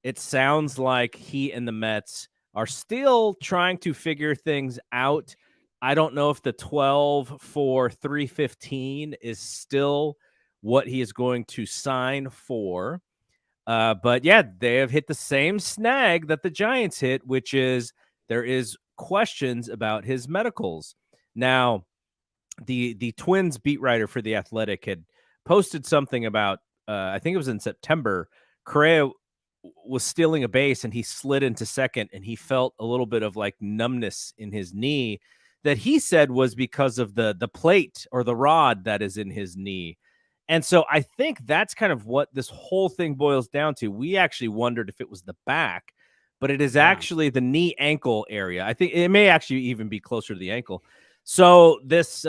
it sounds like he and the Mets are still trying to figure things out. I don't know if the 12 for $315 is still what he is going to sign for. But yeah, they have hit the same snag that the Giants hit, which is there is questions about his medicals. Now, the Twins beat writer for The Athletic had posted something about, I think it was in September, Correa was stealing a base and he slid into second and he felt a little bit of like numbness in his knee that he said was because of the plate or the rod that is in his knee. And so I think that's kind of what this whole thing boils down to. We actually wondered if it was the back, but it is actually the knee ankle area. I think it may actually even be closer to the ankle. So this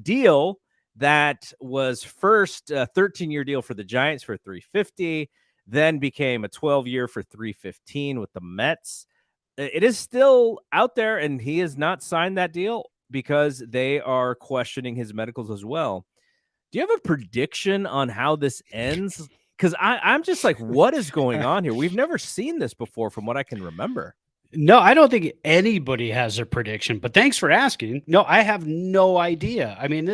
deal that was first a 13-year deal for the Giants for $350, then became a 12-year for $315 with the Mets. It is still out there, and he has not signed that deal because they are questioning his medicals as well. Do you have a prediction on how this ends? Because I'm just like, what is going on here? We've never seen this before from what I can remember. No, I don't think anybody has a prediction, but thanks for asking. No, I have no idea. I mean,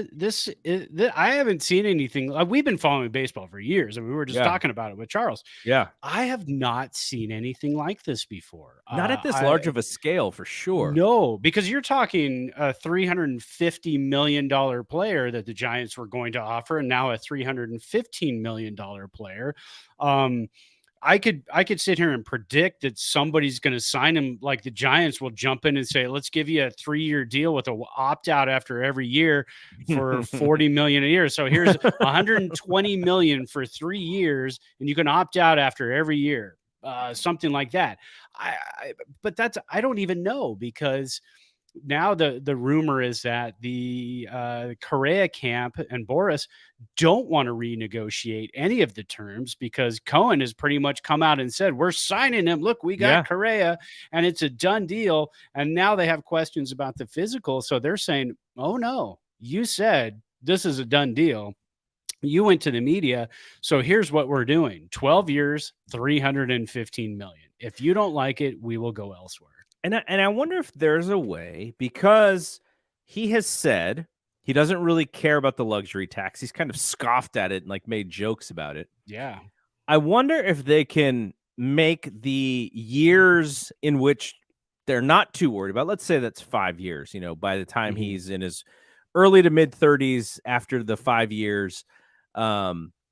I haven't seen anything. We've been following baseball for years, and we were just talking about it with Charles. Yeah. I have not seen anything like this before. Not at this large of a scale, for sure. No, because you're talking a $350 million player that the Giants were going to offer, and now a $315 million player. I could sit here and predict that somebody's going to sign him. Like the Giants will jump in and say, let's give you a 3-year deal with a opt out after every year for $40 million a year. So here's $120 million for 3 years, and you can opt out after every year, something like that. But I don't even know, because now the rumor is that the Correa camp and Boris don't want to renegotiate any of the terms, because Cohen has pretty much come out and said, we're signing him. Look, we got Correa and it's a done deal. And now they have questions about the physical. So they're saying, oh no, you said this is a done deal. You went to the media. So here's what we're doing. 12 years, $315 million. If you don't like it, we will go elsewhere. And I wonder if there's a way, because he has said he doesn't really care about the luxury tax. He's kind of scoffed at it and like made jokes about it. Yeah. I wonder if they can make the years in which they're not too worried about. Let's say that's 5 years, by the time he's in his early to mid 30s, after the 5 years,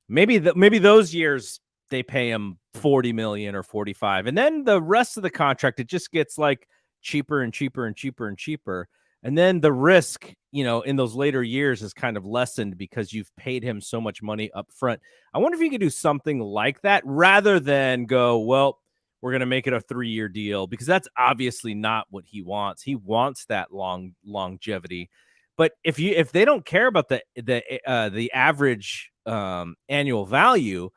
maybe those years they pay him $40 million or $45 million. And then the rest of the contract, it just gets like cheaper and cheaper and cheaper and cheaper. And then the risk, in those later years is kind of lessened because you've paid him so much money up front. I wonder if you could do something like that rather than go, well, we're going to make it a 3-year deal, because that's obviously not what he wants. He wants that longevity. But if they don't care about the average annual value,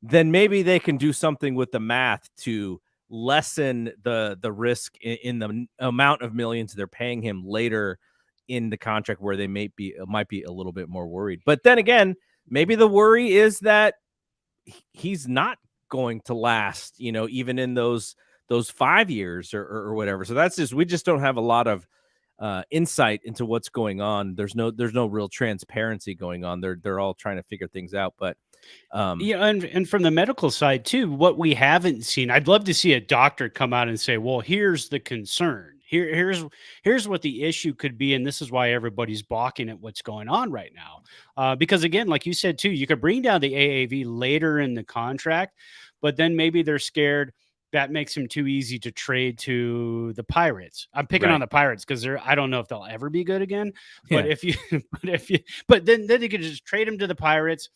then maybe they can do something with the math to lessen the risk in the amount of millions they're paying him later in the contract, where they might be a little bit more worried. But then again, maybe the worry is that he's not going to last, even in those 5 years or whatever. So we just don't have a lot of insight into what's going on. There's no real transparency going on. They're all trying to figure things out. But and from the medical side too, what we haven't seen, I'd love to see a doctor come out and say, well, here's the concern. Here's what the issue could be, and this is why everybody's balking at what's going on right now. Because again, like you said too, you could bring down the AAV later in the contract, but then maybe they're scared that makes him too easy to trade to the Pirates. I'm picking on the Pirates because I don't know if they'll ever be good again. But but then you could just trade him to the Pirates.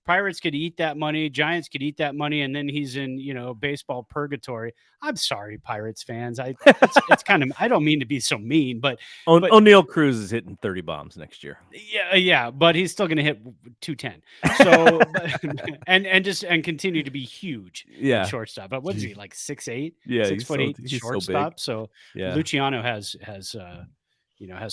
Pirates could eat that money, Giants could eat that money, and then he's in, baseball purgatory. I'm sorry, Pirates fans. It's kind of, I don't mean to be so mean, but O'Neal Cruz is hitting 30 bombs next year. Yeah, but he's still going to hit 210. So and continue to be huge. Yeah, at shortstop. But what is he, like 6'8"? Yeah, 6'8" he's shortstop. so big. Yeah, Luciano has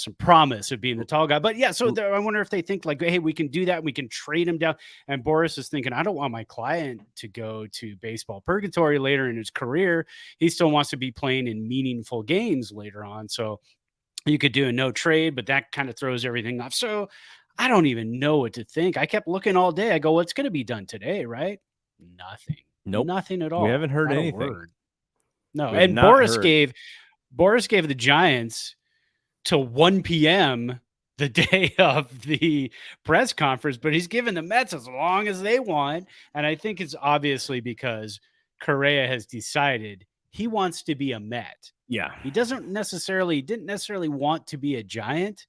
some promise of being the tall guy. But yeah, so I wonder if they think like, hey, we can do that. We can trade him down. And Boris is thinking, I don't want my client to go to baseball purgatory later in his career. He still wants to be playing in meaningful games later on. So you could do a no trade, but that kind of throws everything off. So I don't even know what to think. I kept looking all day. I go, what's going to be done today, right? Nothing. Nope. Nothing at all. We haven't heard Not anything. a word. No. And Boris gave the Giants till 1 p.m. the day of the press conference, but he's given the Mets as long as they want. And I think it's obviously because Correa has decided he wants to be a Met. Yeah. He didn't necessarily want to be a Giant,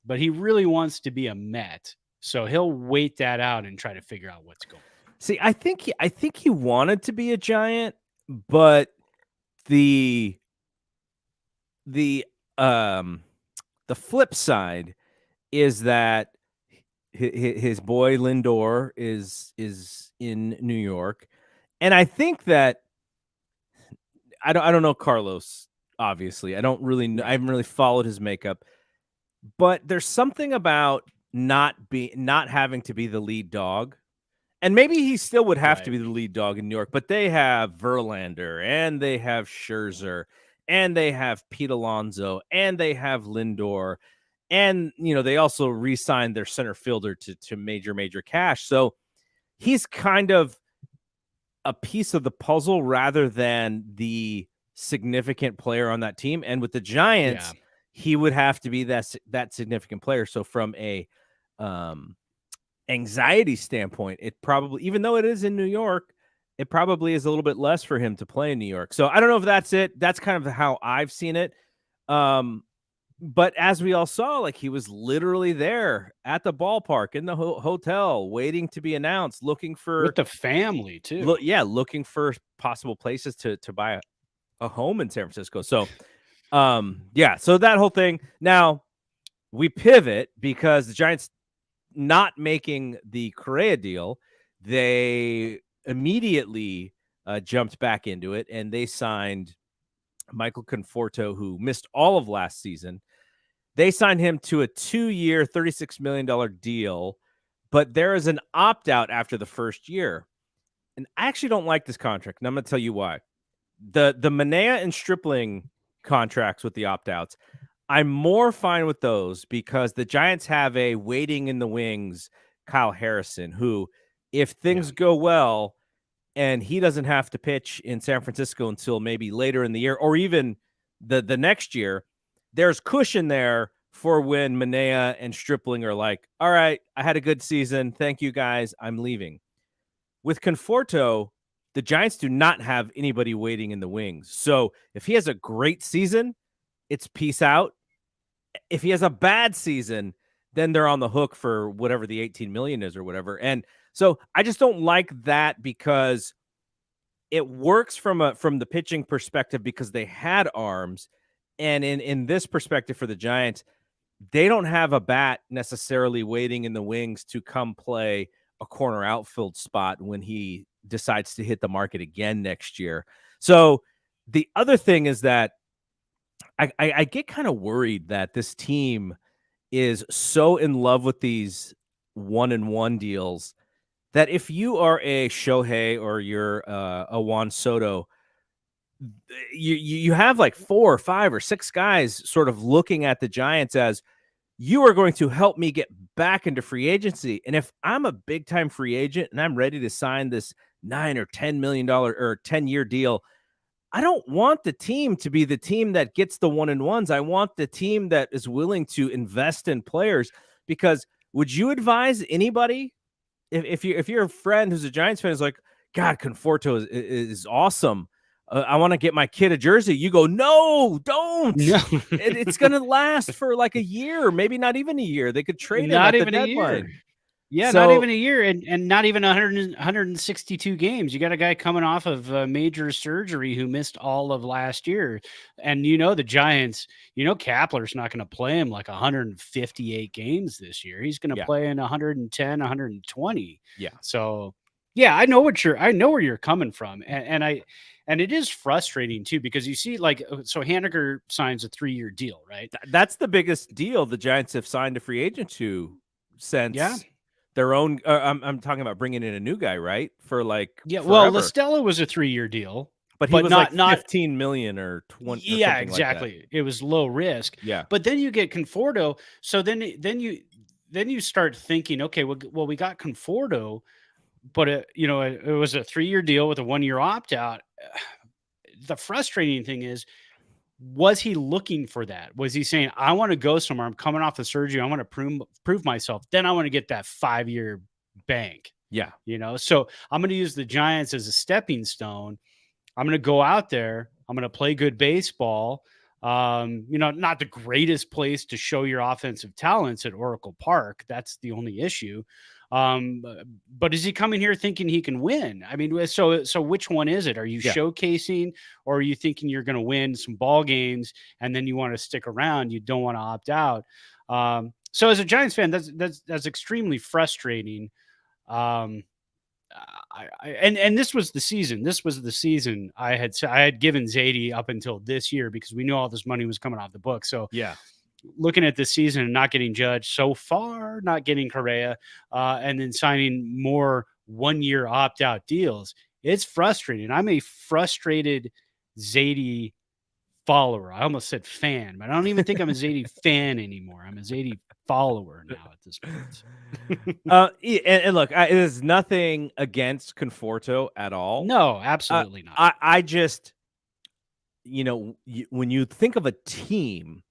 but he really wants to be a Met. So he'll wait that out and try to figure out what's going on. See, I think he wanted to be a Giant, but the flip side is that his boy Lindor is in New York, and I think that I don't know Carlos. Obviously, I don't really know. I haven't really followed his makeup, but there's something about not having to be the lead dog. And maybe he still would have to be the lead dog in New York, but they have Verlander and they have Scherzer and they have Pete Alonso and they have Lindor. And, they also re-signed their center fielder to major cash. So he's kind of a piece of the puzzle rather than the significant player on that team. And with the Giants, he would have to be that significant player. So from a anxiety standpoint, it probably, even though it is in New York, it probably is a little bit less for him to play in New York. So I don't know if that's it. That's kind of how I've seen it. But as we all saw, like he was literally there at the ballpark in the hotel, waiting to be announced, looking for with the family too. Looking for possible places to buy a home in San Francisco. So, so that whole thing. Now we pivot because the Giants not making the Correa deal, they immediately jumped back into it and they signed Michael Conforto, who missed all of last season. They signed him to a 2-year, $36 million deal, but there is an opt-out after the first year. And I actually don't like this contract, and I'm going to tell you why. The Manaea and Stripling contracts with the opt-outs, I'm more fine with those because the Giants have a waiting in the wings Kyle Harrison, who, if things go well and he doesn't have to pitch in San Francisco until maybe later in the year or even the next year, there's cushion there for when Manaea and Stripling are like, all right, I had a good season. Thank you, guys. I'm leaving. With Conforto, the Giants do not have anybody waiting in the wings. So if he has a great season, it's peace out. If he has a bad season, then they're on the hook for whatever the $18 million is or whatever. And so I just don't like that because it works from the pitching perspective because they had arms. And in this perspective for the Giants, they don't have a bat necessarily waiting in the wings to come play a corner outfield spot when he decides to hit the market again next year. So the other thing is that I get kind of worried that this team is so in love with these 1-and-1 deals that if you are a Shohei or you're a Juan Soto, you have like 4 or 5 or 6 guys sort of looking at the Giants as you are going to help me get back into free agency. And if I'm a big time free agent and I'm ready to sign this $9 or $10 million or 10-year deal, I don't want the team to be the team that gets the 1-and-1s. I want the team that is willing to invest in players, because would you advise anybody if you're a friend who's a Giants fan is like, God, Conforto is awesome. I want to get my kid a jersey. You go, no, don't. No. It's going to last for like a year, maybe not even a year. They could trade him at the deadline. Yeah, not So even a year, and not even 162 games. You got a guy coming off of major surgery who missed all of last year. And the Giants, Kapler's not going to play him like 158 games this year. He's going to yeah, play in 110, 120. yeah. So, yeah, I know where you're coming from. And it is frustrating too, because you see, like, so Haniger signs a 3-year deal, right? That's the biggest deal the Giants have signed a free agent to since Yeah. their own. I'm talking about bringing in a new guy, right? For like Yeah. Well, forever. Listella was a 3-year deal, But he was not like 15 million or 20 or Yeah, something like that. exactly. It was low risk. Yeah. But then you get Conforto. So then you start thinking, okay, well we got Conforto, but it was a 3-year deal with a 1-year opt out. The frustrating thing is, was he looking for that? Was he saying, I want to go somewhere, I'm coming off the surgery, I want to prove myself, then I want to get that 5-year bank? Yeah. So I'm going to use the Giants as a stepping stone. I'm going to go out there, I'm going to play good baseball. Not the greatest place to show your offensive talents at Oracle Park. That's the only issue. But is he coming here thinking he can win? I mean, so which one is it? Are you showcasing, or are you thinking you're going to win some ball games and then you want to stick around? You don't want to opt out. So as a Giants fan, that's extremely frustrating. And this was the season. This was the season I had given Zadie up until this year, because we knew all this money was coming off the book. So yeah, looking at this season and not getting Judge so far, not getting Correa, and then signing more 1-year opt-out deals, it's frustrating. I'm a frustrated Zadie follower. I almost said fan, but I don't even think I'm a Zadie fan anymore. I'm a Zadie follower now at this point. and look, it is nothing against Conforto at all. No, absolutely not. I just, when you think of a team,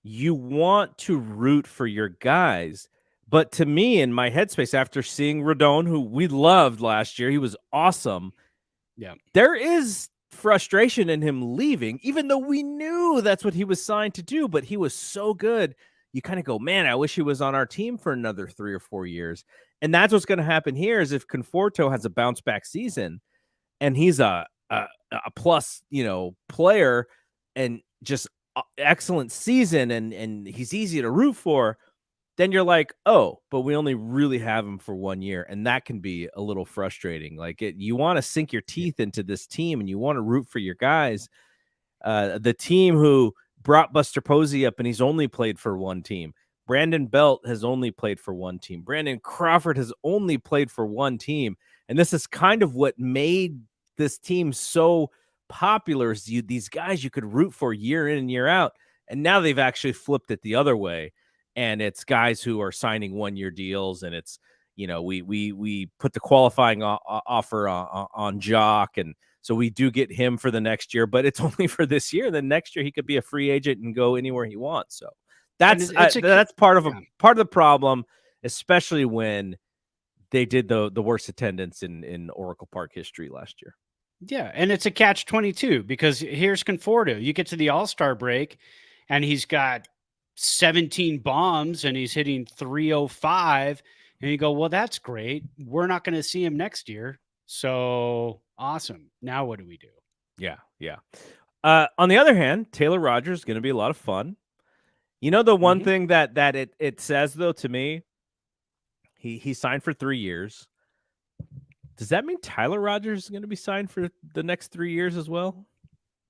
you want to root for your guys. But to me, in my headspace, after seeing Rodon, who we loved last year, he was awesome. Yeah, there is frustration in him leaving, even though we knew that's what he was signed to do. But he was so good. You kind of go, man, I wish he was on our team for another 3 or 4 years. And that's what's going to happen here is if Conforto has a bounce back season and he's a plus, player and just excellent season and he's easy to root for, then you're like, oh, but we only really have him for 1 year. And that can be a little frustrating. Like you want to sink your teeth into this team and you want to root for your guys. The team who brought Buster Posey up and he's only played for one team. Brandon Belt has only played for one team. Brandon Crawford has only played for one team. And this is kind of what made this team so popular, is these guys you could root for year in and year out. And now they've actually flipped it the other way. And it's guys who are signing 1-year deals. And it's, we put the qualifying offer on Jock. And so we do get him for the next year, but it's only for this year. Then next year he could be a free agent and go anywhere he wants. So that's part of the problem, especially when they did the worst attendance in Oracle Park history last year. Yeah, and it's a catch-22 because here's Conforto. You get to the All-Star break, and he's got 17 bombs, and he's hitting 305, and you go, well, that's great. We're not going to see him next year. So awesome. Now what do we do? Yeah. On the other hand, Taylor Rogers is going to be a lot of fun. The one thing that it says, though, to me, he signed for 3 years. Does that mean Tyler Rogers is going to be signed for the next 3 years as well?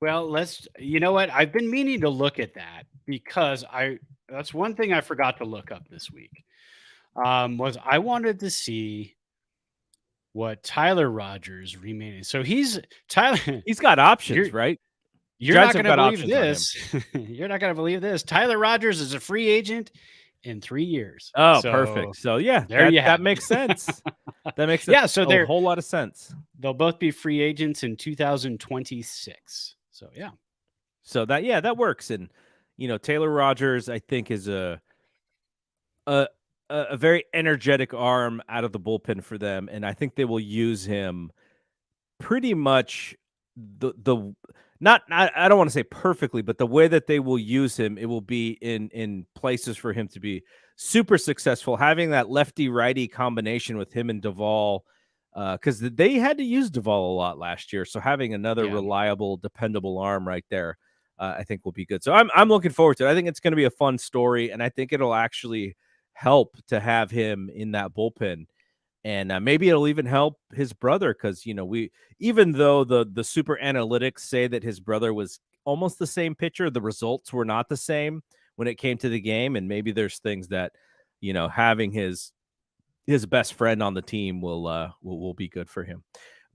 Well, you know what? I've been meaning to look at that because that's one thing I forgot to look up this week. Was I wanted to see what Tyler Rogers remaining. So he's got options, right? You're not going to believe this. You're not going to believe this. Tyler Rogers is a free agent in 3 years. Oh, perfect. So that makes sense. That makes yeah. So a whole lot of sense. They'll both be free agents in 2026. So yeah. So that works. And Taylor Rogers, I think, is a very energetic arm out of the bullpen for them, and I think they will use him pretty much I don't want to say perfectly, but the way that they will use him, it will be in places for him to be super successful having that lefty righty combination with him and Duvall, because they had to use Duvall a lot last year. So having another reliable, dependable arm right there, I think will be good. So I'm looking forward to it. I think it's going to be a fun story, and I think it'll actually help to have him in that bullpen. And maybe it'll even help his brother, because even though the super analytics say that his brother was almost the same pitcher, the results were not the same when it came to the game. And maybe there's things that having his best friend on the team will be good for him.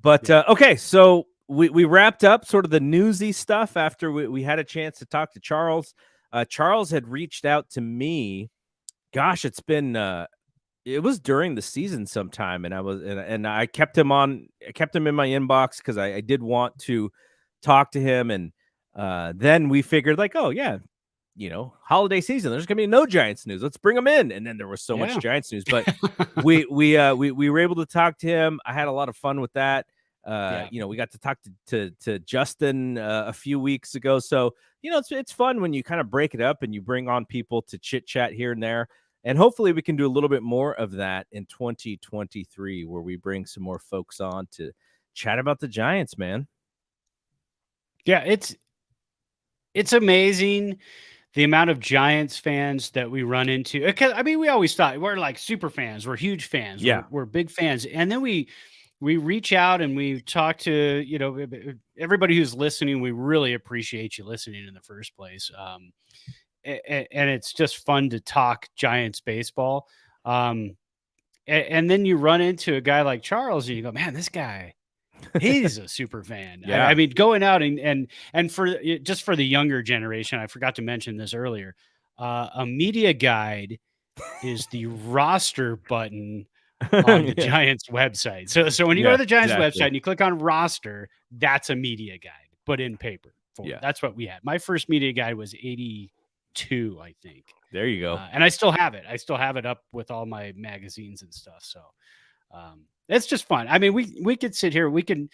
But okay, so we wrapped up sort of the newsy stuff after we had a chance to talk to Charles. Charles had reached out to me. Gosh, it's been it was during the season sometime, and I kept him in my inbox because I did want to talk to him. And then we figured, like, oh yeah, holiday season, there's gonna be no Giants news, let's bring him in. And then there was so much Giants news, but we were able to talk to him. I had a lot of fun with that. We got to talk to Justin a few weeks ago. So it's fun when you kind of break it up and you bring on people to chit chat here and there. And hopefully we can do a little bit more of that in 2023, where we bring some more folks on to chat about the Giants, man. Yeah, it's amazing the amount of Giants fans that we run into. I mean, we always thought we're like super fans. We're huge fans. Yeah. We're big fans. And then we reach out and we talk to, everybody who's listening. We really appreciate you listening in the first place. And it's just fun to talk Giants baseball. And then you run into a guy like Charles and you go, man, this guy, he's a super fan. Yeah. I mean, going out and for the younger generation, I forgot to mention this earlier. A media guide is the roster button on the Giants website. So when you go to the Giants website and you click on roster, that's a media guide, but in paper form. That's what we had. My first media guide was 82, I think. There you go. And I still have it. I still have it up with all my magazines and stuff. So it's just fun. I mean, we could sit here. We could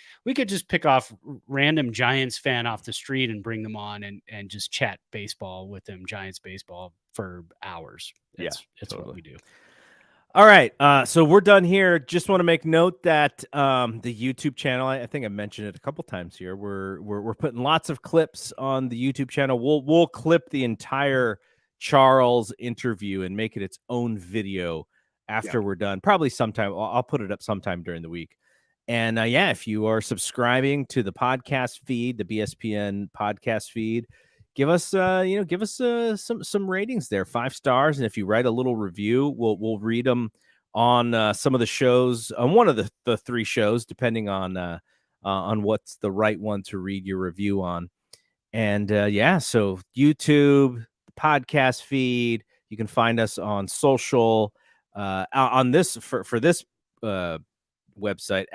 just pick off random Giants fan off the street and bring them on and just chat baseball with them, Giants baseball, for hours. It's totally what we do. All right. So we're done here. Just want to make note that the YouTube channel, I think I mentioned it a couple times here. We're putting lots of clips on the YouTube channel. We'll clip the entire Charles interview and make it its own video after we're done. Probably sometime. I'll put it up sometime during the week. And if you are subscribing to the podcast feed, the BSPN podcast feed, give us some ratings there, 5 stars. And if you write a little review, we'll read them on some of the shows, on one of the 3 shows, depending on what's the right one to read your review on. And so YouTube, the podcast feed, you can find us on social, on this for this website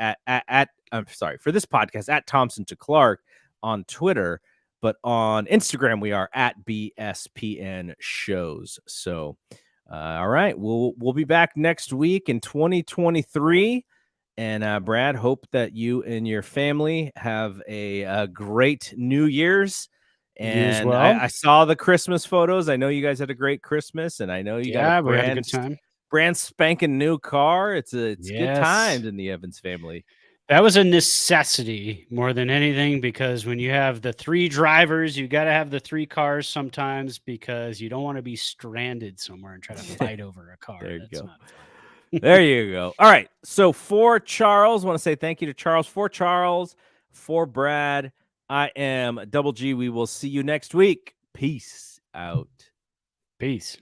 for this podcast at Thompson to Clark on Twitter. But on Instagram, we are at BSPN shows. So, all right, we'll be back next week in 2023. And Brad, hope that you and your family have a great New Year's. And I saw the Christmas photos. I know you guys had a great Christmas, and I know you got we had a good time. Brand spanking new car. It's good times in the Evans family. That was a necessity more than anything, because when you have the 3 drivers, you got to have the 3 cars sometimes, because you don't want to be stranded somewhere and try to fight over a car. There you go. There you go. All right. So for Charles, I want to say thank you to Charles. For Charles, for Brad, I am Double G. We will see you next week. Peace out. Peace.